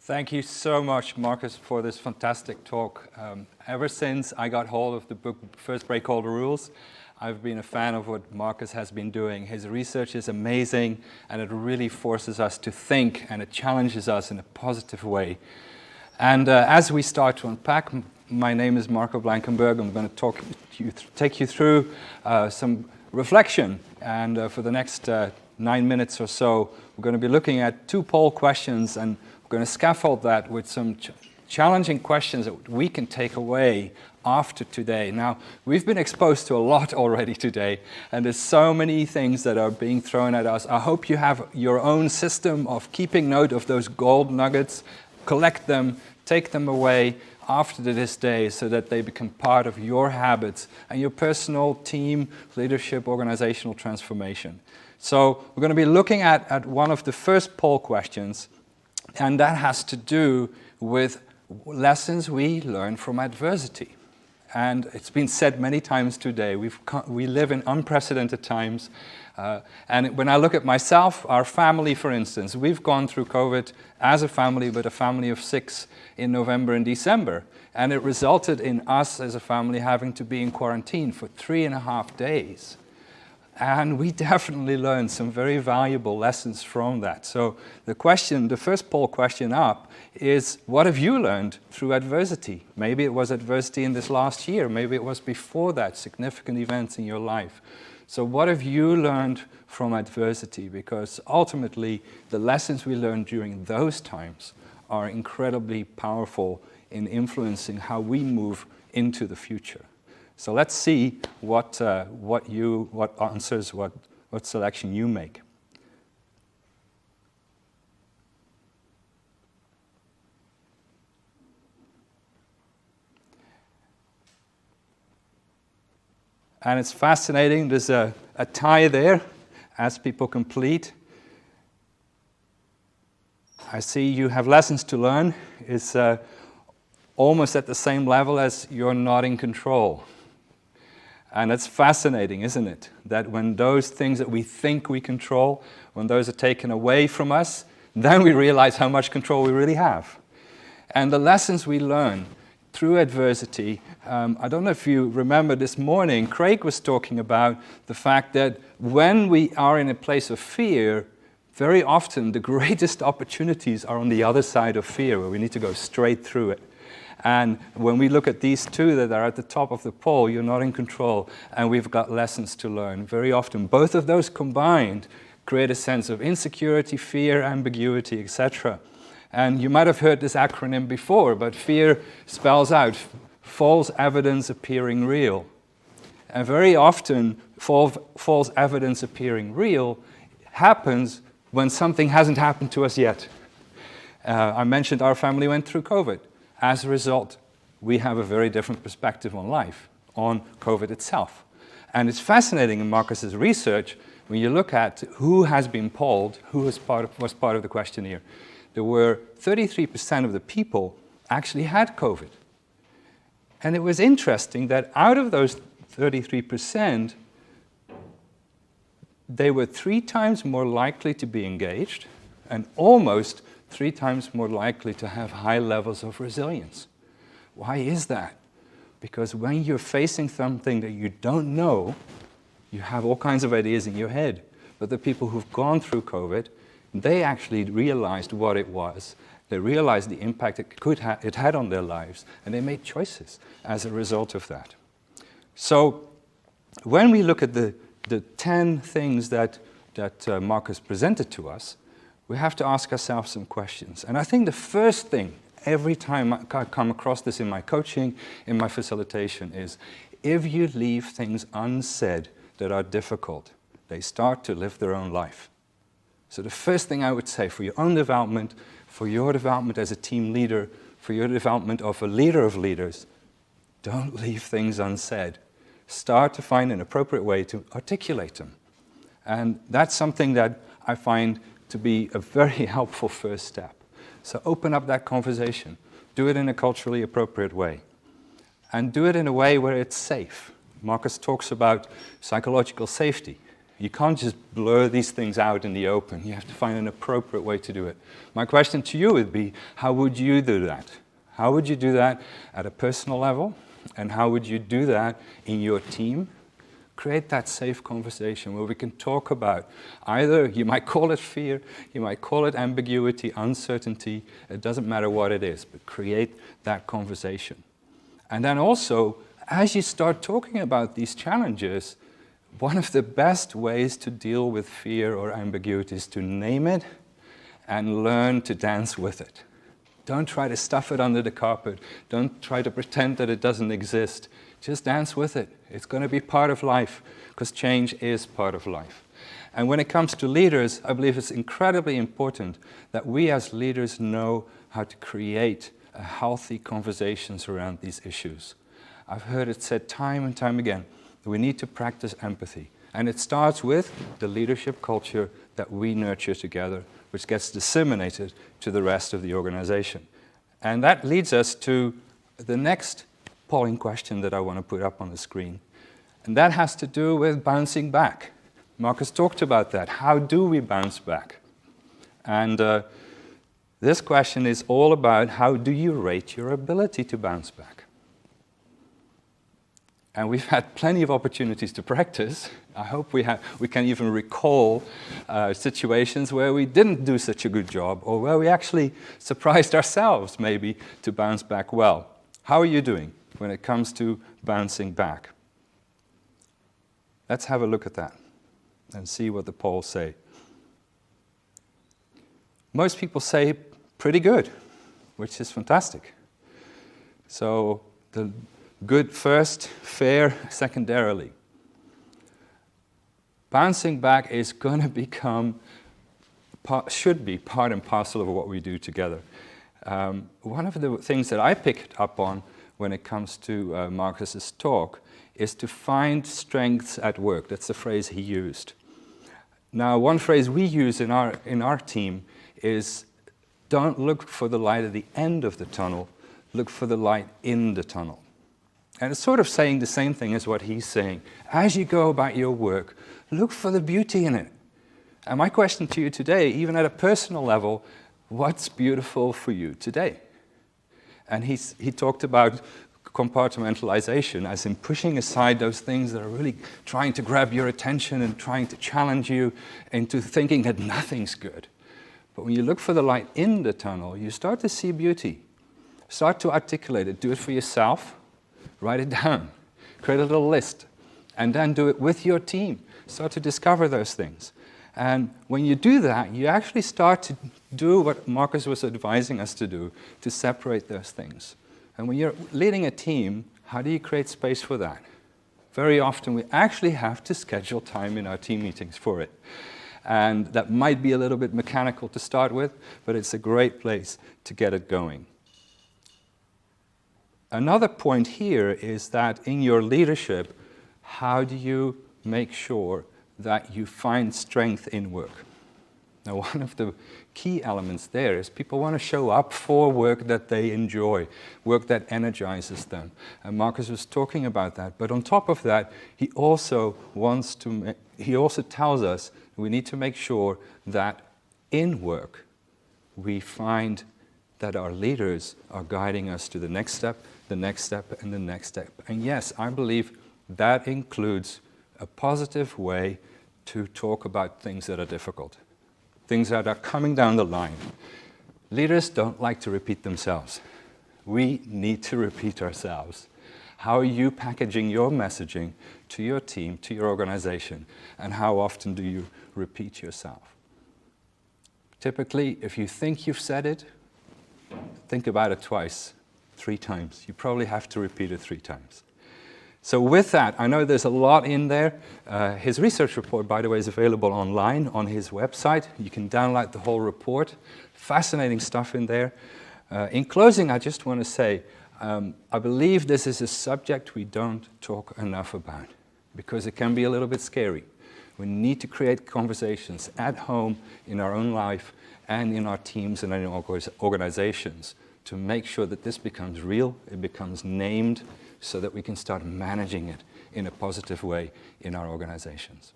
Thank you so much, Marcus, for this fantastic talk. Ever since I got hold of the book, First Break All the Rules, I've been a fan of what Marcus has been doing. His research is amazing, and it really forces us to think, and it challenges us in a positive way. And as we start to unpack, my name is Marco Blankenberg. I'm going to take you through some reflection. And for the next 9 minutes or so, we're going to be looking at 2 poll questions, and we're going to scaffold that with some challenging questions that we can take away after today. Now, we've been exposed to a lot already today, and there's so many things that are being thrown at us. I hope you have your own system of keeping note of those gold nuggets, collect them, take them away after this day so that they become part of your habits and your personal team, leadership, organizational transformation. So we're going to be looking at one of the first poll questions, and that has to do with lessons we learn from adversity. And it's been said many times today, we live in unprecedented times. And when I look at myself, our family, for instance, we've gone through COVID as a family, but a family of 6 in November and December. And it resulted in us as a family having to be in quarantine for 3.5 days. And we definitely learned some very valuable lessons from that. So the first poll question up is, what have you learned through adversity? Maybe it was adversity in this last year. Maybe it was before that, significant events in your life. So what have you learned from adversity? Because ultimately, the lessons we learned during those times are incredibly powerful in influencing how we move into the future. So let's see what selection you make. And it's fascinating, there's a tie there as people complete. I see you have lessons to learn. It's almost at the same level as you're not in control. And it's fascinating, isn't it? That when those things that we think we control, when those are taken away from us, then we realize how much control we really have. And the lessons we learn through adversity, I don't know if you remember this morning, Craig was talking about the fact that when we are in a place of fear, very often the greatest opportunities are on the other side of fear, where we need to go straight through it. And when we look at these 2 that are at the top of the poll, you're not in control, and we've got lessons to learn. Very often, both of those combined create a sense of insecurity, fear, ambiguity, etc. And you might have heard this acronym before, but fear spells out false evidence appearing real. And very often, false evidence appearing real happens when something hasn't happened to us yet. I mentioned our family went through COVID. As a result, we have a very different perspective on life, on COVID itself. And it's fascinating in Marcus's research, when you look at who has been polled, who was part of the questionnaire. There were 33% of the people actually had COVID. And it was interesting that out of those 33%, they were 3 times more likely to be engaged and almost 3 times more likely to have high levels of resilience. Why is that? Because when you're facing something that you don't know, you have all kinds of ideas in your head. But the people who've gone through COVID, they actually realized what it was. They realized the impact it had on their lives, and they made choices as a result of that. So when we look at the 10 things that Marcus presented to us, we have to ask ourselves some questions. And I think the first thing, every time I come across this in my coaching, in my facilitation, is if you leave things unsaid that are difficult, they start to live their own life. So the first thing I would say for your own development, for your development as a team leader, for your development of a leader of leaders, don't leave things unsaid. Start to find an appropriate way to articulate them. And that's something that I find to be a very helpful first step. So open up that conversation. Do it in a culturally appropriate way. And do it in a way where it's safe. Marcus talks about psychological safety. You can't just blur these things out in the open. You have to find an appropriate way to do it. My question to you would be, how would you do that? How would you do that at a personal level? And how would you do that in your team? Create that safe conversation where we can talk about either, you might call it fear, you might call it ambiguity, uncertainty, it doesn't matter what it is, but create that conversation. And then also, as you start talking about these challenges, one of the best ways to deal with fear or ambiguity is to name it and learn to dance with it. Don't try to stuff it under the carpet. Don't try to pretend that it doesn't exist. Just dance with it. It's going to be part of life, because change is part of life. And when it comes to leaders, I believe it's incredibly important that we as leaders know how to create healthy conversations around these issues. I've heard it said time and time again that we need to practice empathy. And it starts with the leadership culture that we nurture together, which gets disseminated to the rest of the organization. And that leads us to the next polling question that I want to put up on the screen. And that has to do with bouncing back. Marcus talked about that. How do we bounce back? And this question is all about how do you rate your ability to bounce back? And we've had plenty of opportunities to practice. I hope we can even recall situations where we didn't do such a good job, or where we actually surprised ourselves, maybe, to bounce back well. How are you doing when it comes to bouncing back? Let's have a look at that and see what the polls say. Most people say pretty good, which is fantastic. So the good first, fair secondarily. Bouncing back is going to become, should be part and parcel of what we do together. One of the things that I picked up on when it comes to Marcus's talk is to find strengths at work. That's the phrase he used. Now, one phrase we use in our team is, don't look for the light at the end of the tunnel, look for the light in the tunnel. And it's sort of saying the same thing as what he's saying. As you go about your work, look for the beauty in it. And my question to you today, even at a personal level, what's beautiful for you today? And he talked about compartmentalization, as in pushing aside those things that are really trying to grab your attention and trying to challenge you into thinking that nothing's good. But when you look for the light in the tunnel, you start to see beauty. Start to articulate it. Do it for yourself. Write it down. Create a little list. And then do it with your team. Start to discover those things. And when you do that, you actually start to do what Marcus was advising us to do, to separate those things. And when you're leading a team, how do you create space for that? Very often we actually have to schedule time in our team meetings for it. And that might be a little bit mechanical to start with, but it's a great place to get it going. Another point here is that in your leadership, how do you make sure that you find strength in work? Now, one of the key elements there is people want to show up for work that they enjoy, work that energizes them. And Marcus was talking about that. But on top of that, he also tells us we need to make sure that in work, we find that our leaders are guiding us to the next step, the next step, and the next step. And yes, I believe that includes a positive way to talk about things that are difficult, things that are coming down the line. Leaders don't like to repeat themselves. We need to repeat ourselves. How are you packaging your messaging to your team, to your organization, and how often do you repeat yourself? Typically, if you think you've said it, think about it twice, 3 times. You probably have to repeat it 3 times. So with that, I know there's a lot in there. His research report, by the way, is available online on his website. You can download the whole report. Fascinating stuff in there. In closing, I just want to say, I believe this is a subject we don't talk enough about because it can be a little bit scary. We need to create conversations at home, in our own life, and in our teams and in our organizations to make sure that this becomes real, it becomes named, so that we can start managing it in a positive way in our organizations.